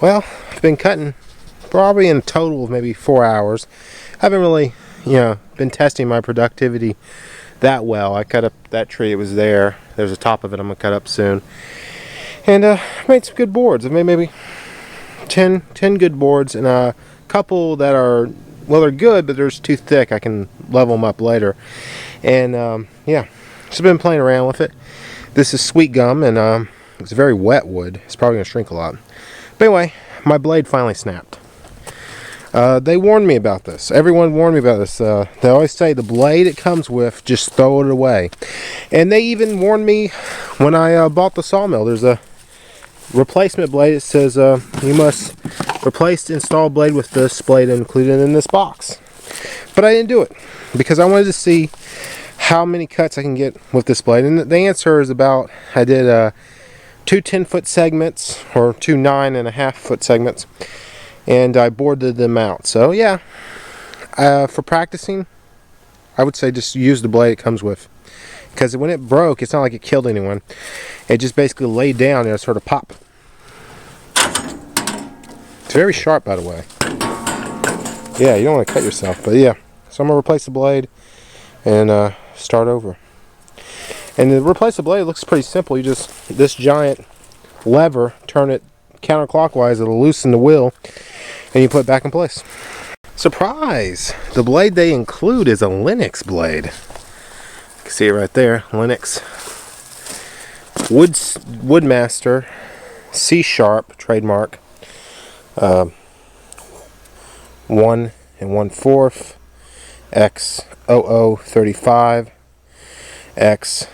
Well, I've been cutting probably in a total of maybe 4 hours. I haven't really, been testing my productivity that well. I cut up that tree, it was there. There's a top of it I'm going to cut up soon. And made some good boards. I made maybe 10 good boards, and a couple that are, well, they're good, but they're just too thick. I can level them up later. And yeah, just been playing around with it. This is sweet gum, and it's very wet wood. It's probably going to shrink a lot. But anyway, my blade finally snapped. They warned me about this. Everyone warned me about this. They always say the blade it comes with, just throw it away. And they even warned me when I bought the Sawmill. There's a replacement blade. It says you must replace the installed blade with this blade included in this box. But I didn't do it because I wanted to see how many cuts I can get with this blade. And the answer is about, I did two 10-foot segments, or two 9.5-foot segments, and I boarded them out. So yeah, for practicing, I would say just use the blade it comes with, because when it broke, it's not like it killed anyone. It just basically laid down and it sort of pop. It's very sharp, by the way. Yeah, you don't want to cut yourself, but yeah. So I'm gonna replace the blade and start over. And to replace the blade looks pretty simple. You just, this giant lever, turn it counterclockwise, it'll loosen the wheel, and you put it back in place. Surprise! The blade they include is a Lenox blade. You can see it right there, Lenox. Woodmaster, C# trademark. 1 1/4 X 0035 X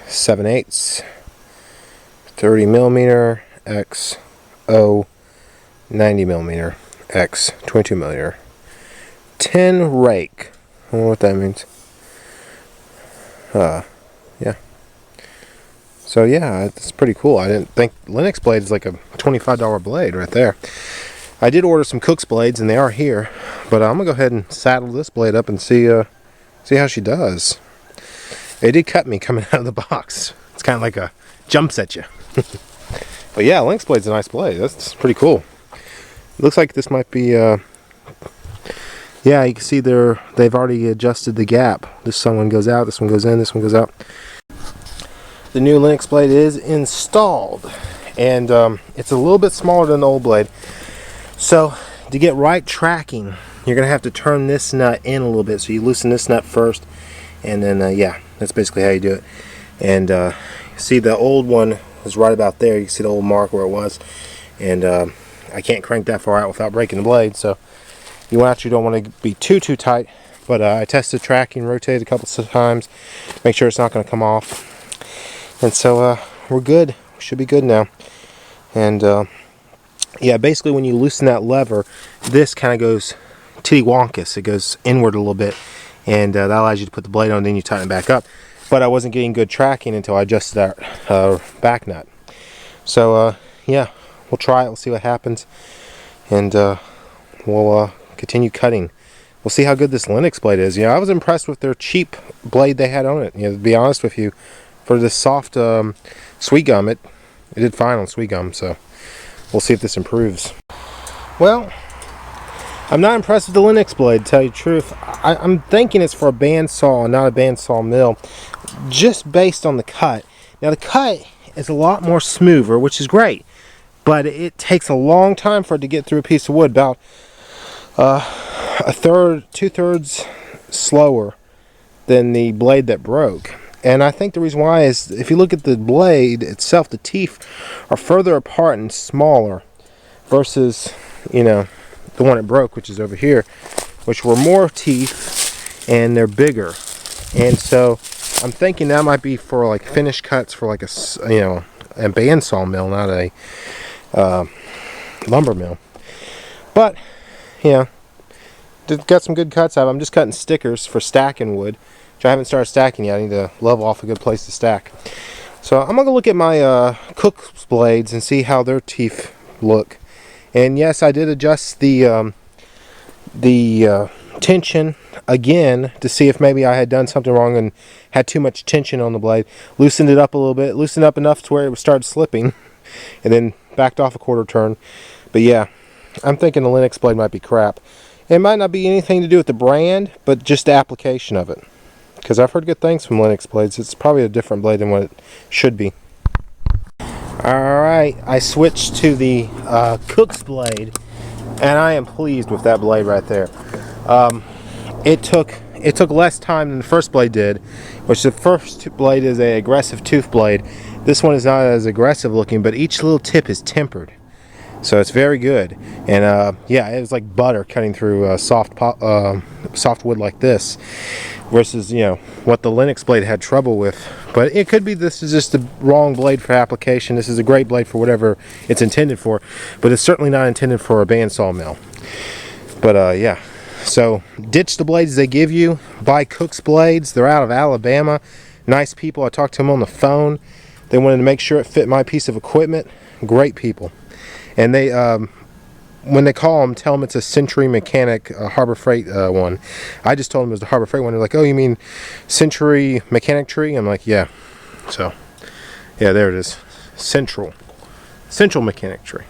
7/8 30mm X 90mm X 22mm 10 rake. I don't know what that means. Yeah. So yeah, it's pretty cool. I didn't think Lenox blade is like a $25 blade right there. I did order some Cook's blades, and they are here, but I'm gonna go ahead and saddle this blade up and see how she does. It did cut me coming out of the box. It's kind of like a jumps at you. But yeah, Lenox blade's a nice blade. That's pretty cool. It looks like this might be yeah, you can see they've already adjusted the gap. This one goes out, this one goes in, this one goes out. The new Lenox blade is installed, and it's a little bit smaller than the old blade. So to get right tracking, you're gonna have to turn this nut in a little bit. So you loosen this nut first, and then yeah, that's basically how you do it. And see, the old one was right about there. You can see the old mark where it was, and I can't crank that far out without breaking the blade. So you actually don't want to be too tight. But I tested tracking, rotated a couple of times, make sure it's not going to come off. And so we're good. We should be good now. And yeah, basically when you loosen that lever, this kind of goes tittywonkus. It goes inward a little bit, and that allows you to put the blade on, and then you tighten it back up. But I wasn't getting good tracking until I adjusted that back nut. So yeah, we'll try it. We'll see what happens, and we'll continue cutting. We'll see how good this Lenox blade is. I was impressed with their cheap blade they had on it. To be honest with you, for this soft sweet gum, it did fine on sweet gum. So we'll see if this improves. Well, I'm not impressed with the Lenox blade, to tell you the truth. I'm thinking it's for a bandsaw and not a bandsaw mill, just based on the cut. Now the cut is a lot more smoother, which is great, but it takes a long time for it to get through a piece of wood, about a third, 2/3 slower than the blade that broke. And I think the reason why is, if you look at the blade itself, the teeth are further apart and smaller versus, the one it broke, which is over here, which were more teeth and they're bigger. And so I'm thinking that might be for like finish cuts for like a bandsaw mill, not a lumber mill. But got some good cuts out of it. I'm just cutting stickers for stacking wood, which I haven't started stacking yet. I need to level off a good place to stack. So I'm gonna look at my Cook's blades and see how their teeth look. And yes, I did adjust the tension again to see if maybe I had done something wrong and had too much tension on the blade. Loosened it up a little bit, loosened up enough to where it started slipping, and then backed off a quarter turn. But yeah, I'm thinking the Lenox blade might be crap. It might not be anything to do with the brand, but just the application of it. Because I've heard good things from Lenox blades. It's probably a different blade than what it should be. Alright, I switched to the Cook's blade, and I am pleased with that blade right there. It took less time than the first blade did, which the first blade is an aggressive tooth blade. This one is not as aggressive looking, but each little tip is tempered. So it's very good, and yeah, it was like butter cutting through soft wood like this, versus, you know, what the Lenox blade had trouble with. But it could be this is just the wrong blade for application. This is a great blade for whatever it's intended for, but it's certainly not intended for a band sawmill. But yeah, so ditch the blades they give you. Buy Cook's blades. They're out of Alabama. Nice people. I talked to them on the phone. They wanted to make sure it fit my piece of equipment. Great people. And they, when they call them, tell them it's a Century Mechanic Harbor Freight one. I just told them it was the Harbor Freight one. They're like, oh, you mean Century Mechanic Tree? I'm like, yeah. So, yeah, there it is. Central Mechanic Tree.